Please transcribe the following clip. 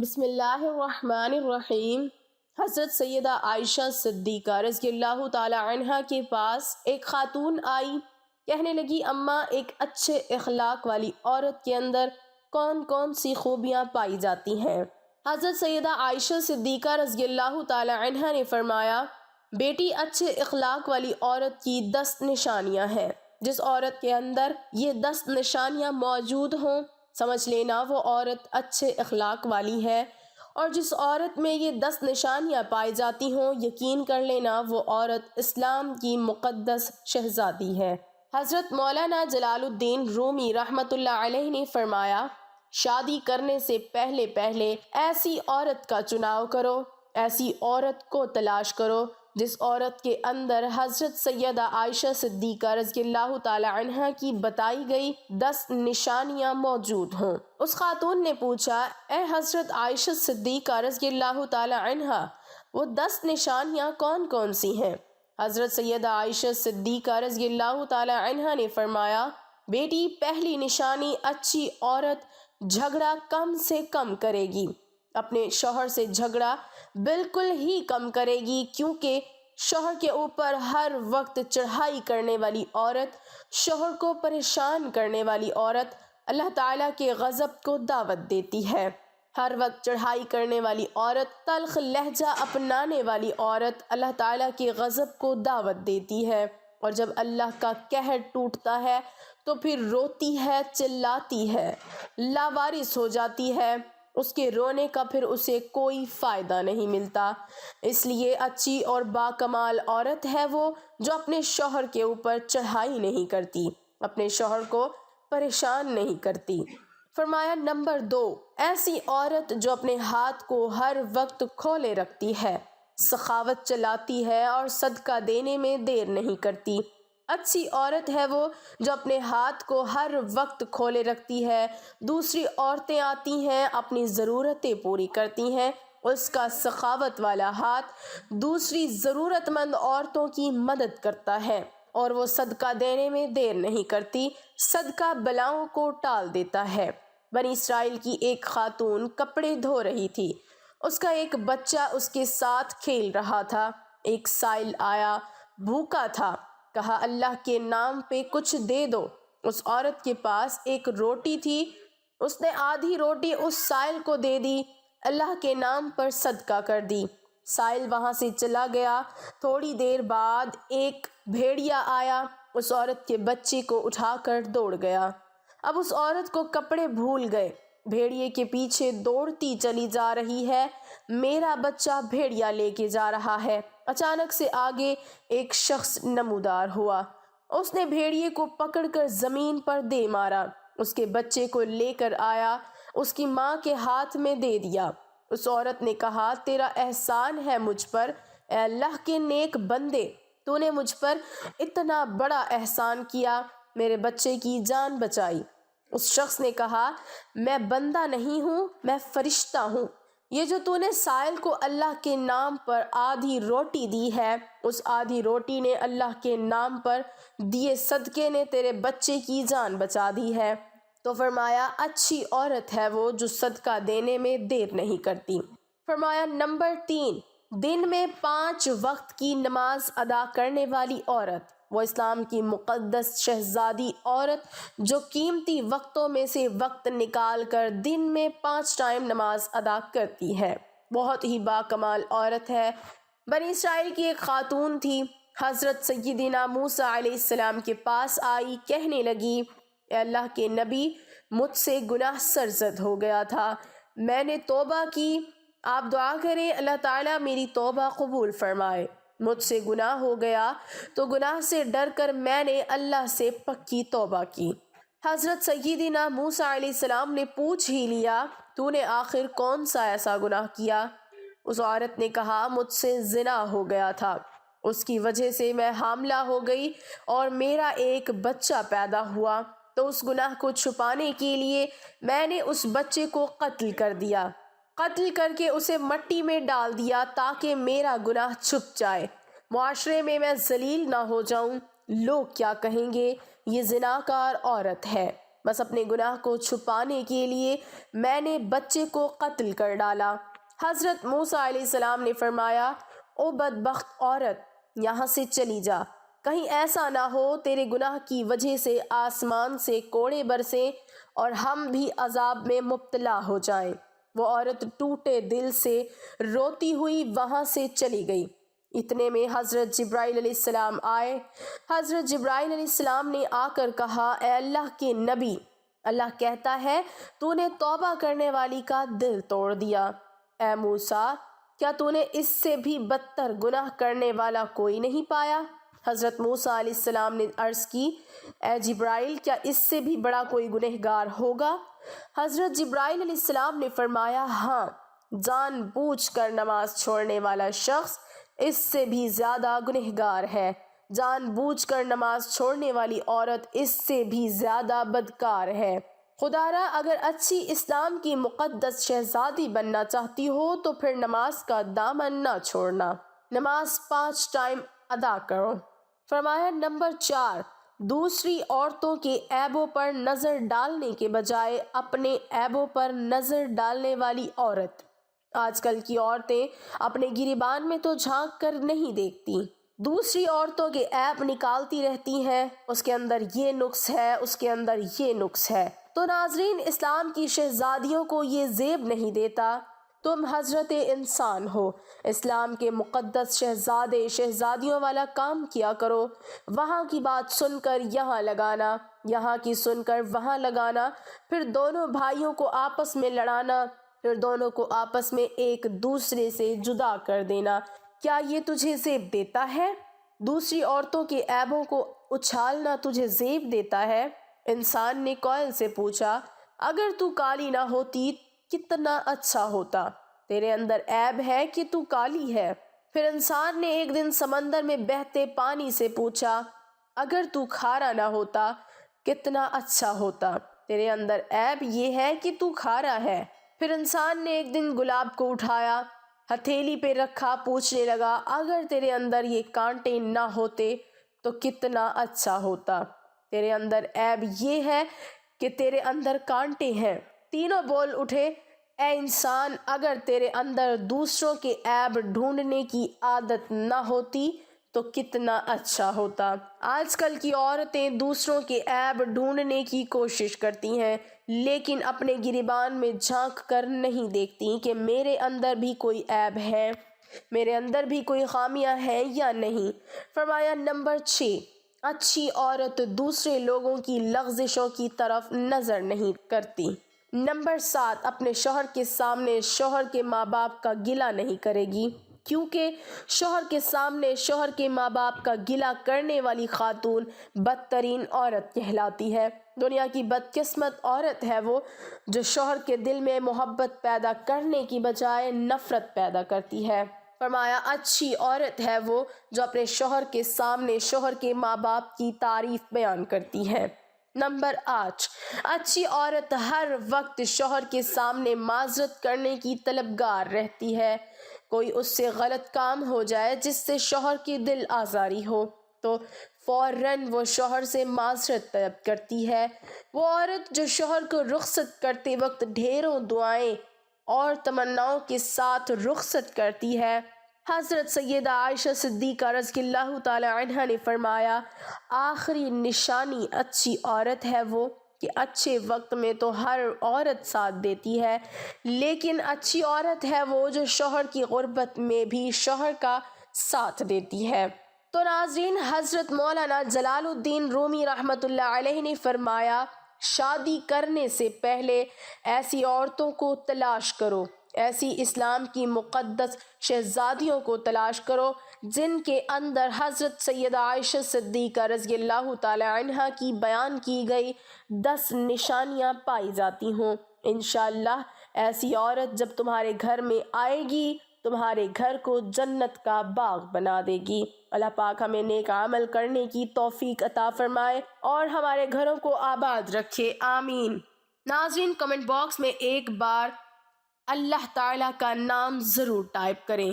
بسم اللہ الرحمن الرحیم۔ حضرت سیدہ عائشہ صدیقہ رضی اللہ تعالی عنہا کے پاس ایک خاتون آئی، کہنے لگی اماں، ایک اچھے اخلاق والی عورت کے اندر کون کون سی خوبیاں پائی جاتی ہیں؟ حضرت سیدہ عائشہ صدیقہ رضی اللہ تعالی عنہا نے فرمایا، بیٹی، اچھے اخلاق والی عورت کی 10 نشانیاں ہیں۔ جس عورت کے اندر یہ 10 نشانیاں موجود ہوں، سمجھ لینا وہ عورت اچھے اخلاق والی ہے، اور جس عورت میں یہ 10 نشانیاں پائی جاتی ہوں، یقین کر لینا وہ عورت اسلام کی مقدس شہزادی ہے۔ حضرت مولانا جلال الدین رومی رحمۃ اللہ علیہ نے فرمایا، شادی کرنے سے پہلے ایسی عورت کا چناؤ کرو، ایسی عورت کو تلاش کرو جس عورت کے اندر حضرت سیدہ عائشہ صدیقہ رضی اللہ تعالی عنہا کی بتائی گئی 10 نشانیاں موجود ہوں۔ اس خاتون نے پوچھا، اے حضرت عائشہ صدیقہ رضی اللہ تعالی عنہا، وہ 10 نشانیاں کون کون سی ہیں؟ حضرت سیدہ عائشہ صدیقہ رضی اللہ تعالی عنہا نے فرمایا، بیٹی، پہلی نشانی، اچھی عورت جھگڑا کم سے کم کرے گی، اپنے شوہر سے جھگڑا بالکل ہی کم کرے گی، کیونکہ شوہر کے اوپر ہر وقت چڑھائی کرنے والی عورت، شوہر کو پریشان کرنے والی عورت اللہ تعالیٰ کے غضب کو دعوت دیتی ہے۔ ہر وقت چڑھائی کرنے والی عورت، تلخ لہجہ اپنانے والی عورت اللہ تعالیٰ کے غضب کو دعوت دیتی ہے، اور جب اللہ کا قہر ٹوٹتا ہے تو پھر روتی ہے، چلاتی ہے، لاوارث ہو جاتی ہے، اس کے رونے کا پھر اسے کوئی فائدہ نہیں ملتا۔ اس لیے اچھی اور باکمال عورت ہے وہ جو اپنے شوہر کے اوپر چڑھائی نہیں کرتی، اپنے شوہر کو پریشان نہیں کرتی۔ فرمایا نمبر 2، ایسی عورت جو اپنے ہاتھ کو ہر وقت کھولے رکھتی ہے، سخاوت چلاتی ہے اور صدقہ دینے میں دیر نہیں کرتی۔ اچھی عورت ہے وہ جو اپنے ہاتھ کو ہر وقت کھولے رکھتی ہے، دوسری عورتیں آتی ہیں، اپنی ضرورتیں پوری کرتی ہیں، اس کا سخاوت والا ہاتھ دوسری ضرورت مند عورتوں کی مدد کرتا ہے، اور وہ صدقہ دینے میں دیر نہیں کرتی، صدقہ بلاؤں کو ٹال دیتا ہے۔ بنی اسرائیل کی ایک خاتون کپڑے دھو رہی تھی، اس کا ایک بچہ اس کے ساتھ کھیل رہا تھا۔ ایک سائل آیا، بھوکا تھا، کہا اللہ کے نام پہ کچھ دے دو۔ اس عورت کے پاس ایک روٹی تھی، اس نے آدھی روٹی اس سائل کو دے دی، اللہ کے نام پر صدقہ کر دی۔ سائل وہاں سے چلا گیا۔ تھوڑی دیر بعد ایک بھیڑیا آیا، اس عورت کے بچے کو اٹھا کر دوڑ گیا۔ اب اس عورت کو کپڑے بھول گئے، بھیڑیے کے پیچھے دوڑتی چلی جا رہی ہے، میرا بچہ بھیڑیا لے کے جا رہا ہے۔ اچانک سے آگے ایک شخص نمودار ہوا، اس نے بھیڑیے کو پکڑ کر زمین پر دے مارا، اس کے بچے کو لے کر آیا، اس کی ماں کے ہاتھ میں دے دیا۔ اس عورت نے کہا، تیرا احسان ہے مجھ پر، اے اللہ کے نیک بندے، تو نے مجھ پر اتنا بڑا احسان کیا، میرے بچے کی جان بچائی۔ اس شخص نے کہا، میں بندہ نہیں ہوں، میں فرشتہ ہوں۔ یہ جو تو نے سائل کو اللہ کے نام پر آدھی روٹی دی ہے، اس آدھی روٹی نے اللہ کے نام پر دیے صدقے نے تیرے بچے کی جان بچا دی ہے۔ تو فرمایا اچھی عورت ہے وہ جو صدقہ دینے میں دیر نہیں کرتی۔ فرمایا نمبر 3، دن میں 5 وقت کی نماز ادا کرنے والی عورت، وہ اسلام کی مقدس شہزادی عورت جو قیمتی وقتوں میں سے وقت نکال کر دن میں 5 ٹائم نماز ادا کرتی ہے، بہت ہی باکمال عورت ہے۔ بنی اسرائیل کی ایک خاتون تھی، حضرت سیدنا موسیٰ علیہ السلام کے پاس آئی، کہنے لگی، اے اللہ کے نبی، مجھ سے گناہ سرزد ہو گیا تھا، میں نے توبہ کی، آپ دعا کریں اللہ تعالیٰ میری توبہ قبول فرمائے۔ مجھ سے گناہ ہو گیا تو گناہ سے ڈر کر میں نے اللہ سے پکی توبہ کی۔ حضرت سیدنا موسیٰ علیہ السلام نے پوچھ ہی لیا، تو نے آخر کون سا ایسا گناہ کیا؟ اس عورت نے کہا، مجھ سے زنا ہو گیا تھا، اس کی وجہ سے میں حاملہ ہو گئی اور میرا ایک بچہ پیدا ہوا، تو اس گناہ کو چھپانے کے لیے میں نے اس بچے کو قتل کر دیا، قتل کر کے اسے مٹی میں ڈال دیا تاکہ میرا گناہ چھپ جائے، معاشرے میں ذلیل نہ ہو جاؤں، لوگ کیا کہیں گے، یہ زناکار عورت ہے۔ بس اپنے گناہ کو چھپانے کے لیے میں نے بچے کو قتل کر ڈالا۔ حضرت موسیٰ علیہ السلام نے فرمایا، او بدبخت عورت، یہاں سے چلی جا، کہیں ایسا نہ ہو تیرے گناہ کی وجہ سے آسمان سے کوڑے برسیں اور ہم بھی عذاب میں مبتلا ہو جائیں۔ وہ عورت ٹوٹے دل سے روتی ہوئی وہاں سے چلی گئی۔ اتنے میں حضرت جبرائیل علیہ السلام آئے۔ حضرت جبرائیل علیہ السلام نے آ کر کہا، اے اللہ کے نبی، اللہ کہتا ہے تو نے توبہ کرنے والی کا دل توڑ دیا۔ اے موسیٰ، کیا تو نے اس سے بھی بدتر گناہ کرنے والا کوئی نہیں پایا؟ حضرت موسیٰ علیہ السلام نے عرض کی، اے جبرائیل، کیا اس سے بھی بڑا کوئی گنہگار ہوگا؟ حضرت جبرائیل علیہ السلام نے فرمایا، ہاں، جان بوجھ کر نماز چھوڑنے والا شخص اس سے بھی زیادہ گنہگار ہے، جان بوجھ کر نماز چھوڑنے والی عورت اس سے بھی زیادہ بدکار ہے۔ خدا را اگر اچھی اسلام کی مقدس شہزادی بننا چاہتی ہو تو پھر نماز کا دامن نہ چھوڑنا، نماز 5 ٹائم ادا کرو۔ فرمایا نمبر 4، دوسری عورتوں کے عیبوں پر نظر ڈالنے کے بجائے اپنے عیبوں پر نظر ڈالنے والی عورت۔ آج کل کی عورتیں اپنے گریبان میں تو جھانک کر نہیں دیکھتی، دوسری عورتوں کے عیب نکالتی رہتی ہیں، اس کے اندر یہ نقص ہے، اس کے اندر یہ نقص ہے۔ تو ناظرین، اسلام کی شہزادیوں کو یہ زیب نہیں دیتا۔ تم حضرت انسان ہو، اسلام کے مقدس شہزادے شہزادیوں والا کام کیا کرو، وہاں کی بات سن کر یہاں لگانا، یہاں کی سن کر وہاں لگانا، پھر دونوں بھائیوں کو آپس میں لڑانا، پھر دونوں کو آپس میں ایک دوسرے سے جدا کر دینا۔ کیا یہ تجھے زیب دیتا ہے؟ دوسری عورتوں کے عیبوں کو اچھالنا تجھے زیب دیتا ہے؟ انسان نے کوئل سے پوچھا، اگر تو کالی نہ ہوتی کتنا اچھا ہوتا، تیرے اندر عیب ہے کہ تو کالی ہے۔ پھر انسان نے ایک دن سمندر میں بہتے پانی سے پوچھا، اگر تو کھارا نہ ہوتا کتنا اچھا ہوتا، تیرے اندر عیب یہ ہے کہ تو کھارا ہے۔ پھر انسان نے ایک دن گلاب کو اٹھایا، ہتھیلی پہ رکھا، پوچھنے لگا، اگر تیرے اندر یہ کانٹے نہ ہوتے تو کتنا اچھا ہوتا، تیرے اندر عیب یہ ہے کہ تیرے اندر کانٹے ہیں۔ تینوں بول اٹھے، اے انسان، اگر تیرے اندر دوسروں کے عیب ڈھونڈنے کی عادت نہ ہوتی تو کتنا اچھا ہوتا۔ آج کل کی عورتیں دوسروں کے عیب ڈھونڈنے کی کوشش کرتی ہیں، لیکن اپنے گریبان میں جھانک کر نہیں دیکھتی کہ میرے اندر بھی کوئی عیب ہے، میرے اندر بھی کوئی خامیاں ہیں یا نہیں۔ فرمایا نمبر 6، اچھی عورت دوسرے لوگوں کی لغزشوں کی طرف نظر نہیں کرتی۔ نمبر 7، اپنے شوہر کے سامنے شوہر کے ماں باپ کا گلہ نہیں کرے گی، کیونکہ شوہر کے سامنے شوہر کے ماں باپ کا گلہ کرنے والی خاتون بدترین عورت کہلاتی ہے۔ دنیا کی بدقسمت عورت ہے وہ جو شوہر کے دل میں محبت پیدا کرنے کی بجائے نفرت پیدا کرتی ہے۔ فرمایا اچھی عورت ہے وہ جو اپنے شوہر کے سامنے شوہر کے ماں باپ کی تعریف بیان کرتی ہے۔ نمبر 8، اچھی عورت ہر وقت شوہر کے سامنے معذرت کرنے کی طلبگار رہتی ہے۔ کوئی اس سے غلط کام ہو جائے جس سے شوہر کی دل آزاری ہو تو فوراً وہ شوہر سے معذرت طلب کرتی ہے۔ وہ عورت جو شوہر کو رخصت کرتے وقت ڈھیروں دعائیں اور تمناؤں کے ساتھ رخصت کرتی ہے۔ حضرت سیدہ عائشہ صدیقہ رضی اللہ تعالی عنہا نے فرمایا، آخری نشانی اچھی عورت ہے وہ کہ اچھے وقت میں تو ہر عورت ساتھ دیتی ہے، لیکن اچھی عورت ہے وہ جو شوہر کی غربت میں بھی شوہر کا ساتھ دیتی ہے۔ تو ناظرین، حضرت مولانا جلال الدین رومی رحمۃ اللہ علیہ نے فرمایا، شادی کرنے سے پہلے ایسی عورتوں کو تلاش کرو، ایسی اسلام کی مقدس شہزادیوں کو تلاش کرو جن کے اندر حضرت سیدہ عائشہ صدیقہ رضی اللہ تعالی عنہا کی بیان کی گئی 10 نشانیاں پائی جاتی ہوں۔ انشاءاللہ ایسی عورت جب تمہارے گھر میں آئے گی تمہارے گھر کو جنت کا باغ بنا دے گی۔ اللہ پاک ہمیں نیک عمل کرنے کی توفیق عطا فرمائے اور ہمارے گھروں کو آباد رکھے، آمین۔ ناظرین، کمنٹ باکس میں ایک بار اللہ تعالیٰ کا نام ضرور ٹائپ کریں۔